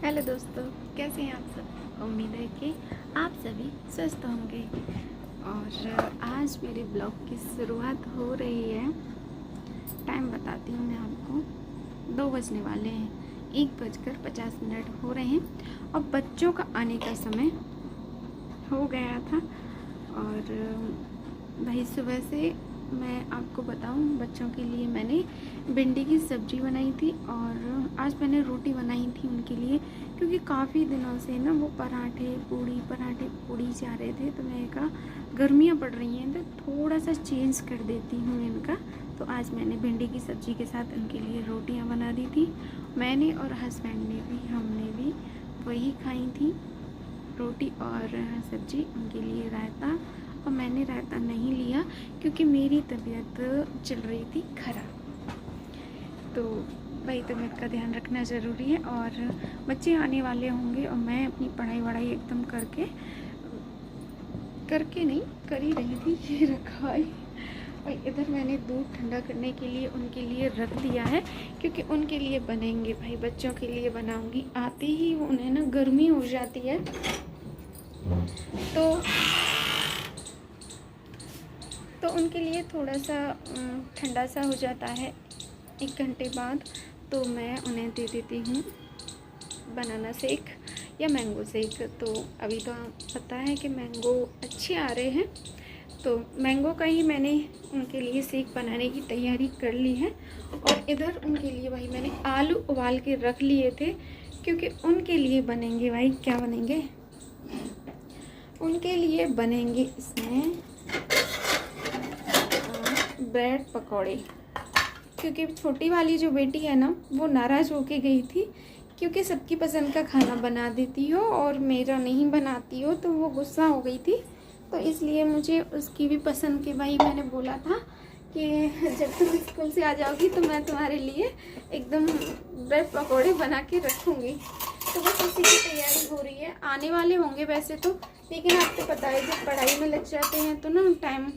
Hello दोस्तों, कैसे हैं आप सब। उम्मीद है कि आप सभी स्वस्थ होंगे। और आज मेरे ब्लॉग की शुरुआत हो रही है। टाइम बताती हूँ मैं आपको। 2 बजने वाले हैं, 1:50 हो रहे हैं और बच्चों का आने का समय हो गया था। और भाई सुबह से मैं आपको बताऊं, बच्चों के लिए मैंने भिंडी की सब्ज़ी बनाई थी और आज मैंने रोटी बनाई थी उनके लिए, क्योंकि काफ़ी दिनों से ना वो पराठे पूड़ी जा रहे थे। तो मैंने कहा गर्मियाँ पड़ रही हैं तो थोड़ा सा चेंज कर देती हूँ इनका। तो आज मैंने भिंडी की सब्ज़ी के साथ उनके लिए रोटियाँ बना दी थी। मैंने और हस्बैंड ने भी, हमने भी वही खाई थी, रोटी और सब्ज़ी। उनके लिए रायता, और मैंने रायता नहीं लिया क्योंकि मेरी तबीयत चल रही थी खराब। तो भाई तबीयत का ध्यान रखना ज़रूरी है। और बच्चे आने वाले होंगे और मैं अपनी पढ़ाई वढ़ाई एकदम करके नहीं कर ही रही थी। ये रखा है और इधर मैंने दूध ठंडा करने के लिए उनके लिए रख दिया है, क्योंकि उनके लिए बनेंगे। भाई बच्चों के लिए बनाऊंगी, आते ही उन्हें ना गर्मी हो जाती है तो उनके लिए थोड़ा सा ठंडा सा हो जाता है 1 घंटे बाद। तो मैं उन्हें दे देती हूँ बनाना शेक या मैंगो शेक। तो अभी तो पता है कि मैंगो अच्छे आ रहे हैं, तो मैंगो का ही मैंने उनके लिए शेक बनाने की तैयारी कर ली है। और इधर उनके लिए भाई मैंने आलू उबाल के रख लिए थे, क्योंकि उनके लिए बनेंगे, भाई क्या बनेंगे, उनके लिए बनेंगे इसमें ब्रेड पकौड़े। क्योंकि छोटी वाली जो बेटी है ना, वो नाराज़ होके गई थी, क्योंकि सबकी पसंद का खाना बना देती हो और मेरा नहीं बनाती हो, तो वो गुस्सा हो गई थी। तो इसलिए मुझे उसकी भी पसंद के, भाई मैंने बोला था कि जब तुम स्कूल से आ जाओगी तो मैं तुम्हारे लिए एकदम ब्रेड पकौड़े बना के रखूँगी। तो बस उसी की तैयारी हो रही है। आने वाले होंगे वैसे तो, लेकिन आपको पता है जब पढ़ाई में लग जाते हैं तो ना टाइम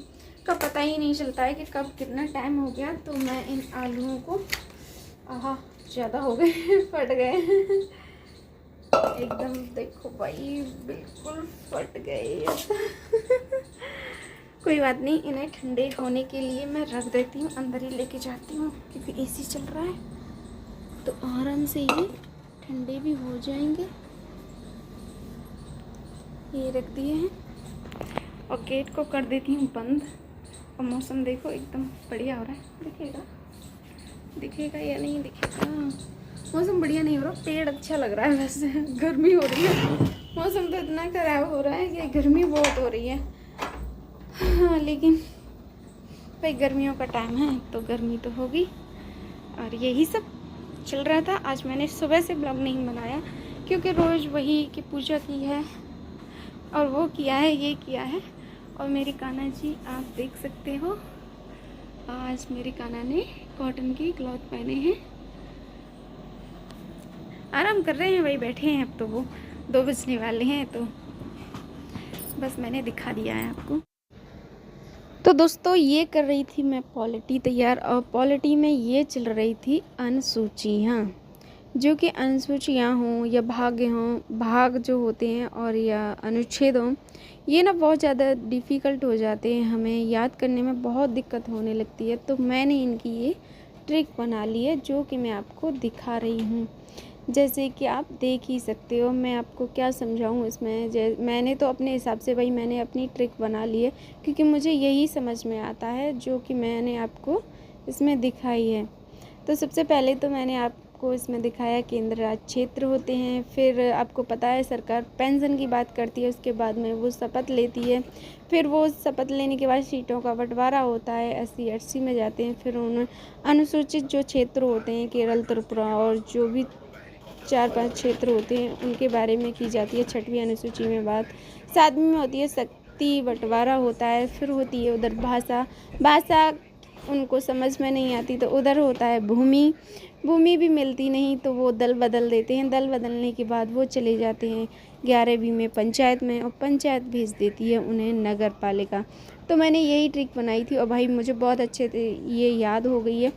का पता ही नहीं चलता है कि कब कितना टाइम हो गया। तो मैं इन आलूओं को, आहा ज़्यादा हो गए फट गए एकदम, देखो भाई बिल्कुल फट गए कोई बात नहीं, इन्हें ठंडे होने के लिए मैं रख देती हूँ, अंदर ही लेके जाती हूँ क्योंकि एसी चल रहा है तो आराम से ये ठंडे भी हो जाएंगे। ये रख दिए हैं और गेट को कर देती हूँ बंद। और मौसम देखो एकदम बढ़िया हो रहा है। दिखेगा या नहीं दिखेगा, मौसम बढ़िया नहीं हो रहा, पेड़ अच्छा लग रहा है वैसे। गर्मी हो रही है, मौसम तो इतना खराब हो रहा है कि गर्मी बहुत हो रही है। हाँ, लेकिन भाई गर्मियों का टाइम है तो गर्मी तो होगी। और यही सब चल रहा था। आज मैंने सुबह से ब्लॉग नहीं बनाया, क्योंकि रोज़ वही कि पूजा की है और वो किया है, ये किया है। और मेरी कान्हा जी आप देख सकते हो, आज मेरी कान्हा ने कॉटन की क्लॉथ पहने हैं, आराम कर रहे हैं, वही बैठे हैं। अब तो वो 2 बजने वाले हैं, तो बस मैंने दिखा दिया है आपको। तो दोस्तों ये कर रही थी मैं पॉलिटी तैयार, और पॉलिटी में ये चल रही थी अनुसूचियाँ, जो कि अनुसूचियाँ हों या भाग्य हों, भाग जो होते हैं, और या अनुच्छेद हों, ये ना बहुत ज़्यादा डिफ़िकल्ट हो जाते हैं, हमें याद करने में बहुत दिक्कत होने लगती है। तो मैंने इनकी ये ट्रिक बना ली है, जो कि मैं आपको दिखा रही हूँ। जैसे कि आप देख ही सकते हो, मैं आपको क्या समझाऊँ इसमें। मैंने तो अपने हिसाब से, भाई मैंने अपनी ट्रिक बना ली है, क्योंकि मुझे यही समझ में आता है जो कि मैंने आपको इसमें दिखाई है। तो सबसे पहले तो मैंने आपको इसमें दिखाया केंद्र राज्य क्षेत्र होते हैं। फिर आपको पता है सरकार पेंशन की बात करती है, उसके बाद में वो शपथ लेती है। फिर वो शपथ लेने के बाद सीटों का बंटवारा होता है, 80-80 में जाते हैं। फिर उन अनुसूचित जो क्षेत्र होते हैं, केरल, त्रिपुरा और जो भी 4-5 क्षेत्र होते हैं, उनके बारे में की जाती है 6वीं अनुसूची में बात। 7वीं में होती है शक्ति बंटवारा होता है। फिर होती है उधर भाषा उनको समझ में नहीं आती, तो उधर होता है भूमि भी मिलती नहीं, तो वो दल बदल देते हैं। दल बदलने के बाद वो चले जाते हैं 11वीं में पंचायत में, और पंचायत भेज देती है उन्हें नगर पालिका। तो मैंने यही ट्रिक बनाई थी और भाई मुझे बहुत अच्छे से ये याद हो गई है।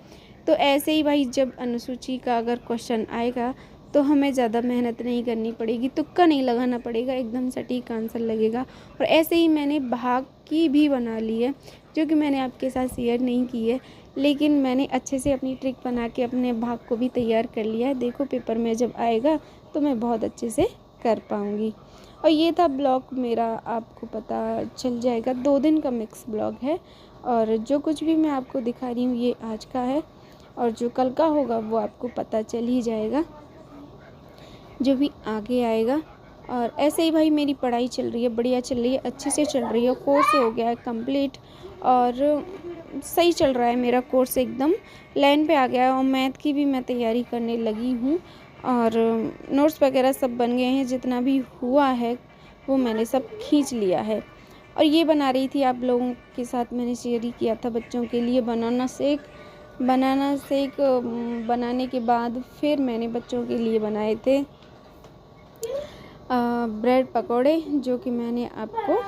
तो ऐसे ही भाई जब अनुसूची का अगर क्वेश्चन आएगा तो हमें ज़्यादा मेहनत नहीं करनी पड़ेगी, तुक्का नहीं लगाना पड़ेगा, एकदम सटीक आंसर लगेगा। और ऐसे ही मैंने भाग की भी बना ली है, जो कि मैंने आपके साथ शेयर नहीं की है, लेकिन मैंने अच्छे से अपनी ट्रिक बना के अपने भाग को भी तैयार कर लिया है। देखो पेपर में जब आएगा तो मैं बहुत अच्छे से कर पाऊँगी। और ये था ब्लॉग मेरा, आपको पता चल जाएगा 2 दिन का मिक्स ब्लॉग है। और जो कुछ भी मैं आपको दिखा रही हूँ ये आज का है, और जो कल का होगा वो आपको पता चल ही जाएगा, जो भी आगे आएगा। और ऐसे ही भाई मेरी पढ़ाई चल रही है, बढ़िया चल रही है, अच्छे से चल रही है। कोर्स हो गया है कंप्लीट और सही चल रहा है मेरा कोर्स, एकदम लाइन पे आ गया है। और मैथ की भी मैं तैयारी करने लगी हूँ और नोट्स वगैरह सब बन गए हैं, जितना भी हुआ है वो मैंने सब खींच लिया है। और ये बना रही थी, आप लोगों के साथ मैंने शेयर ही किया था बच्चों के लिए बनाना शेक। बनाने के बाद फिर मैंने बच्चों के लिए बनाए थे ब्रेड पकोड़े, जो कि मैंने आपको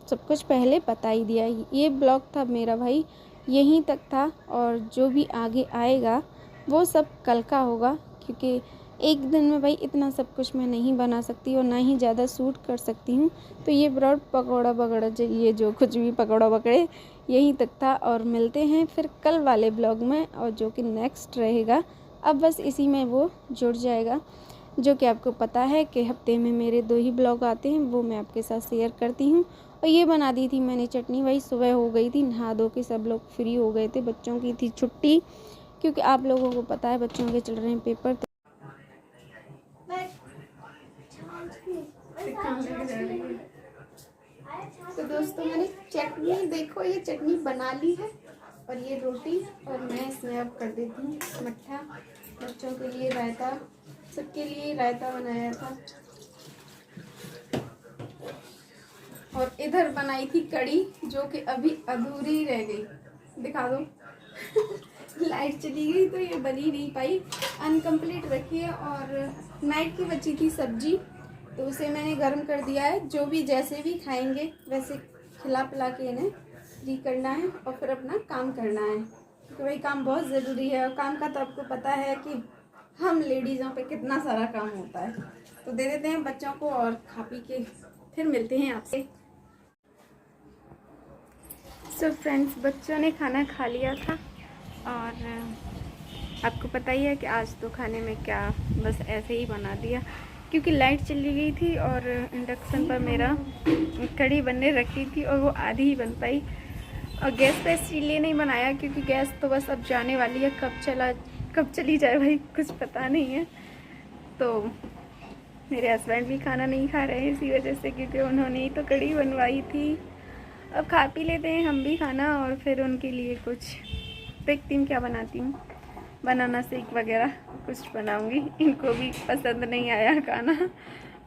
सब कुछ पहले बता ही दिया। ये ब्लॉग था मेरा भाई, यहीं तक था, और जो भी आगे आएगा वो सब कल का होगा, क्योंकि एक दिन में भाई इतना सब कुछ मैं नहीं बना सकती और ना ही ज़्यादा शूट कर सकती हूँ। तो ये ब्रेड पकौड़ा वगैरह ये जो कुछ भी पकौड़ा पकड़े यहीं तक था, और मिलते हैं फिर कल वाले ब्लॉग में, और जो कि नेक्स्ट रहेगा। अब बस इसी में वो जुड़ जाएगा, जो कि आपको पता है कि हफ्ते में मेरे 2 ही ब्लॉग आते हैं, वो मैं आपके साथ शेयर करती हूँ। और ये बना दी थी मैंने चटनी, भाई सुबह हो गई थी, नहा धो के सब लोग फ्री हो गए थे, बच्चों की थी छुट्टी, क्योंकि आप लोगों को पता है बच्चों के चल रहे हैं पेपर। तो दोस्तों मैंने चटनी, देखो ये चटनी बना ली है, और ये रोटी, और मैं इसमें अब कर देती हूँ मट्ठा। बच्चों के लिए रायता, सबके लिए रायता बनाया था। और इधर बनाई थी कड़ी, जो कि अभी अधूरी रह गई, दिखा दो। लाइट चली गई तो ये बनी नहीं पाई, अनकम्प्लीट रखी है। और नाइट की बची थी सब्जी, तो उसे मैंने गर्म कर दिया है। जो भी जैसे भी खाएंगे वैसे खिला पिला के इन्हें फ्री करना है, और फिर अपना काम करना है, क्योंकि भाई काम बहुत ज़रूरी है। और काम का तो आपको पता है कि हम लेडीज़ों पे कितना सारा काम होता है। तो दे देते हैं बच्चों को और खा पी के फिर मिलते हैं आपसे। सो फ्रेंड्स, बच्चों ने खाना खा लिया था, और आपको पता ही है कि आज तो खाने में क्या, बस ऐसे ही बना दिया, क्योंकि लाइट चली गई थी और इंडक्शन पर मेरा कढ़ी बनने रखी थी और वो आधी ही बन पाई। और गैस पे इसलिए नहीं बनाया क्योंकि गैस तो बस अब जाने वाली है, कब चली जाए भाई कुछ पता नहीं है। तो मेरे हस्बैंड भी खाना नहीं खा रहे हैं इसी वजह से, क्योंकि उन्होंने ही तो कढ़ी बनवाई थी। अब खा पी लेते हैं हम भी खाना, और फिर उनके लिए कुछ देखती हूँ क्या बनाती हूँ, बनाना शेक वगैरह कुछ बनाऊँगी। इनको भी पसंद नहीं आया खाना,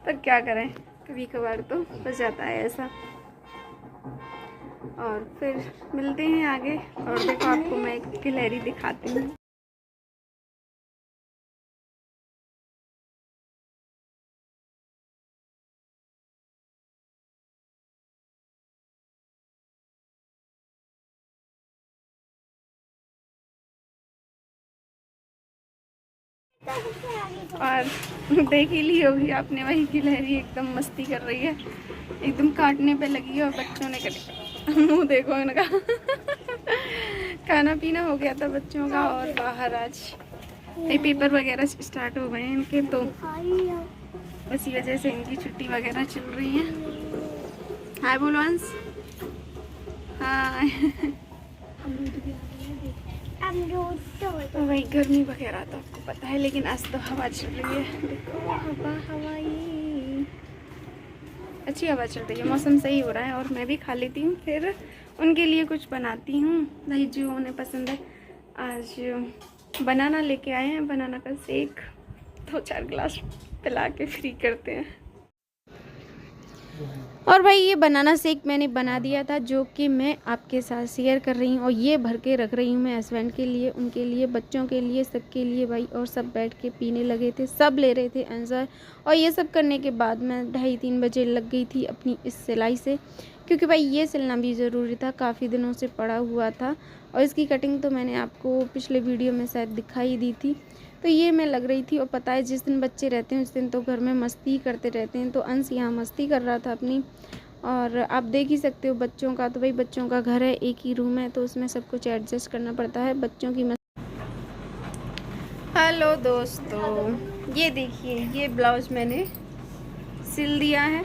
पर क्या करें, कभी कभार तो हो जाता है ऐसा। और फिर मिलते हैं आगे, और देखो आपको मैं एक गिलहरी दिखाती हूँ। और देख ही ली होगी आपने, वही गिलहरी एकदम मस्ती कर रही है, एकदम काटने पे लगी है। और बच्चों ने मुँह देखो इनका। खाना पीना हो गया था बच्चों का, और बाहर आज ये पेपर वगैरह स्टार्ट हो गए हैं इनके, तो इसी वजह से इनकी छुट्टी वगैरह चल रही है। हाय बोलो अंश, हाय। तो वही गर्मी वगैरह तो आपको पता है, लेकिन आज तो हवा चल रही है, देखो हवा ये अच्छी हवा चल रही है, मौसम सही हो रहा है। और मैं भी खा लेती हूँ, फिर उनके लिए कुछ बनाती हूँ, भाई जो उन्हें पसंद है। आज बनाना लेके आए हैं, बनाना का शेक 2-4 गिलास पिला के फ्री करते हैं। और भाई ये बनाना शेक मैंने बना दिया था, जो कि मैं आपके साथ शेयर कर रही हूँ, और ये भर के रख रही हूँ मैं हस्बैंड के लिए, उनके लिए, बच्चों के लिए, सबके लिए भाई। और सब बैठ के पीने लगे थे, सब ले रहे थे आंसर। और ये सब करने के बाद मैं 2:30-3 बजे लग गई थी अपनी इस सिलाई से, क्योंकि भाई ये सिलना भी ज़रूरी था, काफ़ी दिनों से पड़ा हुआ था। और इसकी कटिंग तो मैंने आपको पिछले वीडियो में शायद दिखाई दी थी, तो ये मैं लग रही थी। और पता है जिस दिन बच्चे रहते हैं उस दिन तो घर में मस्ती करते रहते हैं। तो अंश यहाँ मस्ती कर रहा था अपनी, और आप देख ही सकते हो बच्चों का, तो भाई बच्चों का घर है, एक ही रूम है, तो उसमें सब कुछ एडजस्ट करना पड़ता है बच्चों की हेलो दोस्तों, ये देखिए ये ब्लाउज मैंने सिल दिया है।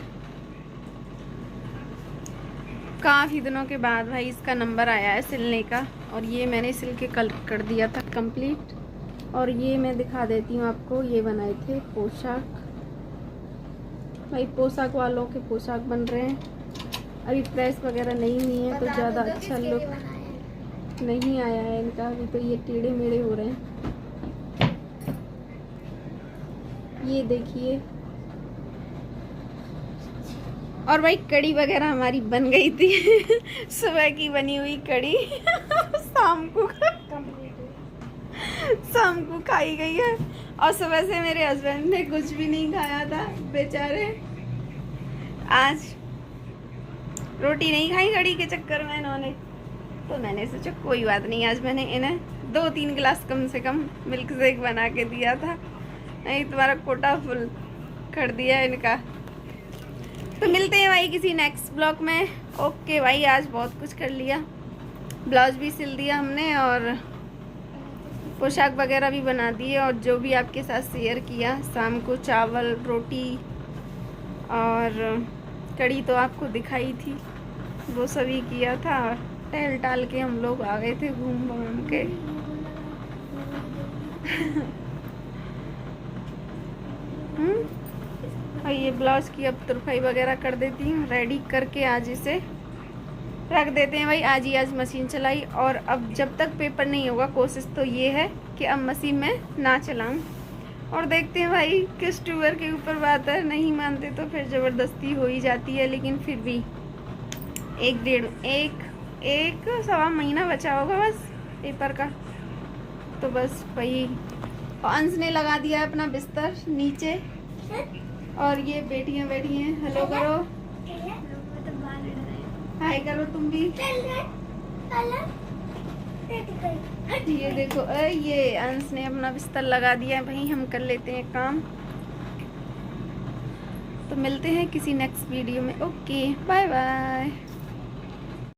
काफ़ी दिनों के बाद भाई इसका नंबर आया है सिलने का, और ये मैंने सिल के कल कर दिया था कंप्लीट। और ये मैं दिखा देती हूँ आपको, ये बनाए थे पोशाक, भाई पोशाक वालों के पोशाक बन रहे हैं। अभी प्रेस वगैरह नहीं हुई है तो ज़्यादा अच्छा लुक नहीं आया है इनका, अभी तो ये टेढ़े मेढ़े हो रहे हैं। ये देखिए, और भाई कड़ी वगैरह हमारी बन गई थी सुबह की बनी हुई कड़ी शाम को खाई गई है। और सुबह से मेरे हस्बैंड ने कुछ भी नहीं खाया था बेचारे, आज रोटी नहीं खाई कड़ी के चक्कर में इन्होंने। तो मैंने सोचा कोई बात नहीं, आज मैंने इन्हें 2-3 गिलास कम से कम मिल्क शेक बना के दिया था, नहीं तुम्हारा कोटा फुल कर दिया इनका। तो मिलते हैं भाई किसी नेक्स्ट ब्लॉग में। ओके भाई, आज बहुत कुछ कर लिया, ब्लाउज भी सिल दिया हमने और पोशाक वगैरह भी बना दिए, और जो भी आपके साथ शेयर किया, शाम को चावल रोटी और कड़ी तो आपको दिखाई थी, वो सभी किया था। और टहल टाल के हम लोग आ गए थे घूम घूम के और ये ब्लाउज की अब तुरपाई वगैरह कर देती हूँ रेडी करके, आज इसे रख देते हैं भाई। आज ही आज मशीन चलाई, और अब जब तक पेपर नहीं होगा कोशिश तो ये है कि अब मशीन में ना चलाऊं। और देखते हैं भाई किस ट्यूबर के ऊपर बात है, नहीं मानते तो फिर ज़बरदस्ती हो ही जाती है। लेकिन फिर भी एक सवा महीना बचा होगा बस पेपर का, तो बस वही। अंश ने लगा दिया है अपना बिस्तर नीचे, और ये बेटियां बैठी हैं। हेलो करो, हाय करो तुम भी। ये देखो ये अंश ने अपना बिस्तर लगा दिया है भाई, हम कर लेते हैं काम। तो मिलते हैं किसी नेक्स्ट वीडियो में। Okay bye bye.